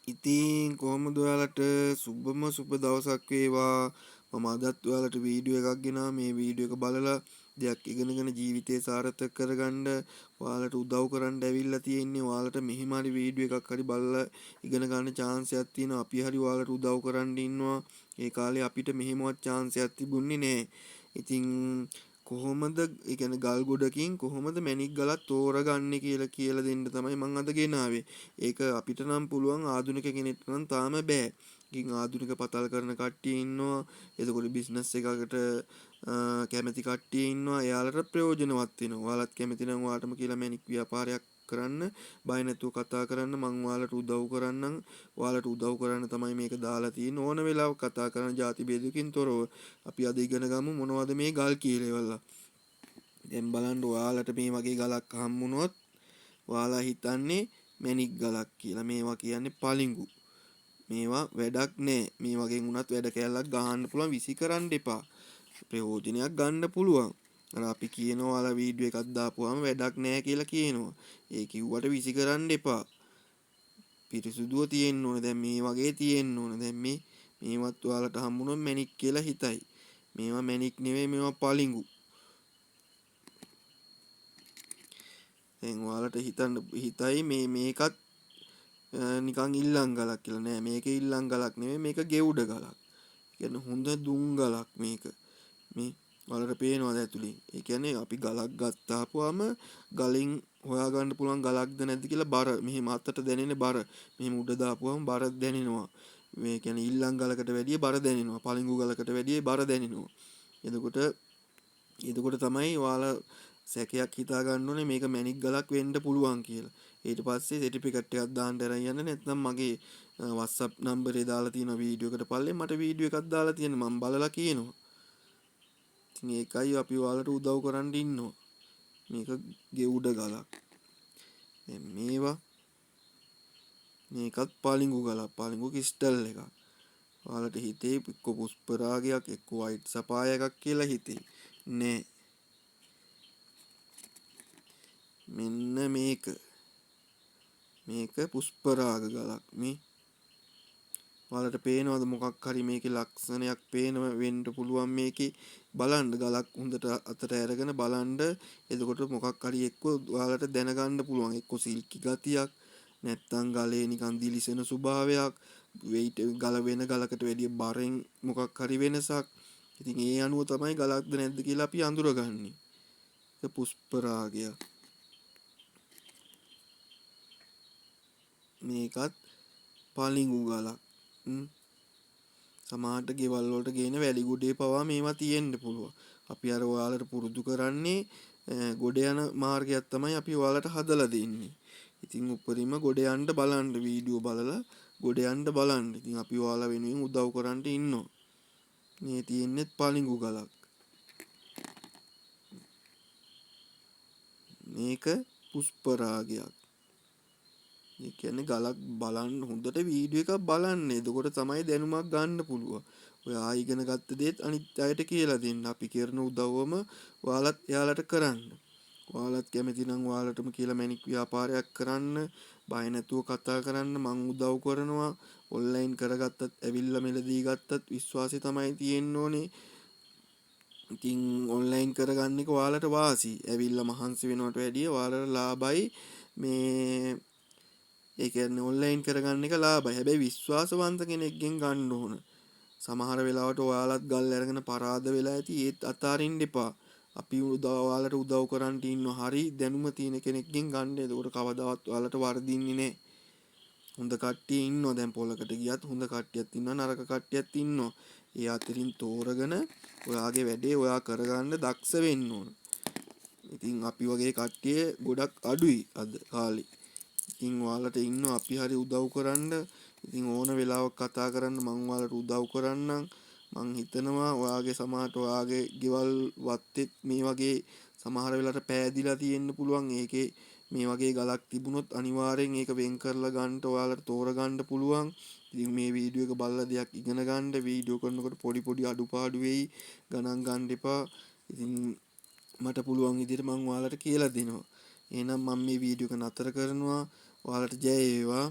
ඉතින් කොහොමද ඔයාලට සුබම සුබ දවසක් වේවා. මම අදත් ඔයාලට වීඩියෝ එකක් ගෙනා මේ වීඩියෝ එක බලලා දෙයක් ඉගෙනගෙන ජීවිතේ සාර්ථක කරගන්න ඔයාලට උදව් කරන්න ඇවිල්ලා තියෙන්නේ. ඔයාලට මෙහිම හරි වීඩියෝ එකක් හරි බලලා ඉගෙන ගන්න chance එකක් තියෙනවා. අපි හරි ඔයාලට උදව් කරන්න ඉන්නවා. ඒ කාලේ අපිට මෙහෙමවත් chance එකක් තිබුණේ නැහැ. ඉතින් කොහොමද ඒ කියන්නේ ගල් ගොඩකින් කොහොමද මැණික් ගලක් තෝරගන්නේ කියලා දෙන්න තමයි මම අද ගෙනාවේ. ඒක අපිට නම් පුළුවන් ආධුනික කෙනෙක්ට නම් තාම බෑ. ඉතින් ආධුනික පතල් කරන කට්ටිය ඉන්නවා. එතකොට බිස්නස් එකකට කැමති කට්ටිය ඉන්නවා. එයාලට ප්‍රයෝජනවත් වෙනවා. ඔයාලත් කැමති නම් ඔයාලටම කියලා මැණික් ව්‍යාපාරයක් කරන්න බය නැතුව කතා කරන්න. මම ඔයාලට උදව් කරන්නම්. ඔයාලට උදව් කරන්න තමයි මේක දාලා තියෙන්නේ. ඕන වෙලාවක කතා කරන ಜಾති ભેදකින් තොරව අපි අද ඉගෙන ගමු මොනවද මේ ගල් කියලා. දැන් බලන්න ඔයාලට මේ වගේ ගලක් හම්බුනොත් ඔයාලා හිතන්නේ මැණික් ගලක් කියලා. මේවා කියන්නේ පලිඟු. මේවා වැඩක් නෑ. මේ වගේ වුණත් වැඩ කැලලක් ගහන්න පුළුවන්. විසි කරන්න එපා. ප්‍රයෝජනයක් ගන්න පුළුවන්. අර අපි කියනවා ඔයාලා වීඩියෝ එකක් දාපුවාම වැඩක් නෑ කියලා කියනවා. ඒ කිව්වට විසි කරන්න එපා. පිරිසුදුව තියෙන්න ඕන. දැන් මේ වගේ තියෙන්න ඕන. දැන් මේවත් ඔයාලට හම්බුනොත් මැණික් කියලා හිතයි. මේවා මැණික් නෙවෙයි මේවා පලිඟු. දැන් ඔයාලට හිතයි මේකත් නිකන් ඉල්ලන් ගලක් කියලා. නෑ මේක ඉල්ලන් ගලක් නෙවෙයි මේක ගෙවුඩ ගලක්. කියන්නේ හොඳ දුම් ගලක් මේක. මේ ඔයාලට පේනවද ඇතුලේ? ඒ කියන්නේ අපි ගලක් ගත්තාපුවාම ගලින් හොයාගන්න පුළුවන් ගලක්ද නැද්ද කියලා බර මෙහෙම අතට දැනෙන බර මෙහෙම උඩ දාපුවාම බර දැනෙනවා. මේ කියන්නේ ඉල්ලන් ගලකට වැඩිය බර දැනෙනවා. පලිඟු ගලකට වැඩිය බර දැනෙනවා. එතකොට තමයි ඔයාලා සැකයක් හිතා ගන්න ඕනේ මේක මැණික් ගලක් වෙන්න පුළුවන් කියලා. ඊට පස්සේ සර්ටිෆිකට් එකක් දාන්න අරන් යන්න. නැත්නම් මගේ WhatsApp නම්බරේ දාලා තියෙන වීඩියෝ එකට පල්ලෙන් මට වීඩියෝ එකක් දාලා තියෙනවා. මම බලලා කියනවා. ඉතින් ඒකයි අපි ඔයාලට උදව් කරන්න ඉන්නවා. මේක ගෙවුඩ ගලක්. දැන් මේකත් පලිඟු ගලක්. පලිඟු ක්‍රිස්ටල් එකක්. ඔයාලට හිතේ එක්ක පුෂ්පරාගයක් එක්ක වයිට් සපාය එකක් කියලා හිතේ. නෑ. මෙන්න මේක පුෂ්පරාග ගලක්. මේ ඔයාලට පේනවද මොකක් හරි මේකේ ලක්ෂණයක් වෙන්න පුළුවන් මේකේ බලන්න ගලක් හොඳට අතට අරගෙන බලන්න. එතකොට මොකක් හරි එක්ක ඔයාලට දැනගන්න පුළුවන්. එක්ක සිල්කි ගතියක් නැත්තම් ගලේ නිකන් දිලිසෙන ස්වභාවයක් වෙයිට් ගල වෙන ගලකට වැඩිය බරෙන් මොකක් හරි වෙනසක්. ඉතින් ඒ අනුව තමයි ගලක්ද නැද්ද කියලා අපි අඳුරගන්නේ. ඒක පුෂ්පරාගය. මේකත් පලිඟු ගලක්. සමහරට ගෙවල් වලට ගේන වැලි ගොඩේ පවා මේවා තියෙන්න පුළුවන්. අපි අර ඔයාලට පුරුදු කරන්නේ ගොඩ යන මාර්ගයක් තමයි අපි ඔයාලට හදලා දෙන්නේ. ඉතින් උඩරිම ගොඩ යන්න බලන්න වීඩියෝ බලලා ගොඩ යන්න බලන්න. ඉතින් අපි ඔයාලා වෙනුවෙන් උදව් කරන්න ඉන්නවා. මේ තියෙන්නේ පලිඟු ගලක්. මේක පුෂ්පරාගයක්. ඒ කියන්නේ ගලක් බලන්න හොඳට වීඩියෝ එකක් බලන්න. එතකොට තමයි දැනුමක් ගන්න පුළුවන්. ඔයා ඉගෙන ගත්ත දේත් අනිත් අයට කියලා දෙන්න. අපි කරන උදව්වම ඔයාලත් එයාලට කරන්න. ඔයාලත් කැමති නම් ඔයාලටම කියලා මැණික් ව්‍යාපාරයක් කරන්න. බය නැතුව කතා කරන්න. මං උදව් කරනවා. ඔන්ලයින් කරගත්තත් ඇවිල්ලා මෙලදී ගත්තත් විශ්වාසය තමයි තියෙන්න ඕනේ. ඉතින් ඔන්ලයින් කරගන්න එක ඔයාලට වාසි. ඇවිල්ලා මහන්සි වෙනවට වැඩිය ඔයාලට ලාභයි. මේ ඒ කියන්නේ ඔන්ලයින් කරගන්න එක ලාභයි. හැබැයි විශ්වාසවන්ත කෙනෙක්ගෙන් ගන්න ඕන. සමහර වෙලාවට ඔයාලත් ගල් අරගෙන පරාද වෙලා ඇති. ඒත් අතාරින්න එපා. අපි ඔයාලට උදව් කරන්න ඉන්නවා. හරි දැනුම තියෙන කෙනෙක්ගෙන් ගන්න. එතකොට කවදාවත් ඔයාලට වරදින්නේ නැහැ. හොඳ කට්ටිය ඉන්නවා. දැන් පොලකට ගියත් හොඳ කට්ටියක් ඉන්නවා. නරක කට්ටියක් ඉන්නවා. ඒ අතරින් තෝරගෙන ඔයාගේ වැඩේ ඔයා කරගන්න දක්ෂ වෙන්න ඕන. ඉතින් අපි වගේ කට්ටිය ගොඩක් අඩුයි අද කාලේ. ඉතින් ඔයාලට ඉන්නවා අපි හරි උදව් කරන්න. ඉතින් ඕන වෙලාවක කතා කරන්න මං ඔයාලට උදව් කරන්නම්. මං හිතනවා ඔයාගේ සමහරට ඔයාගේ ගෙවල් වත්තේ මේ වගේ සමහර වෙලාවට පෑදිලා තියෙන්න පුළුවන්. ඒකේ මේ වගේ ගලක් තිබුණොත් අනිවාර්යෙන් ඒක වෙන් කරලා ගන්න ඔයාලට තෝරගන්න පුළුවන්. ඉතින් මේ වීඩියෝ එක බලලා දෙයක් ඉගෙන ගන්න. වීඩියෝ කරනකොට පොඩි අඩුපාඩු වෙයි. ගණන් ගන්න එපා. ඉතින් මට පුළුවන් විදිහට මං ඔයාලට කියලා දෙනවා. එහෙනම් මම මේ වීඩියෝ එක නතර කරනවා. ඔයාලට ජය වේවා.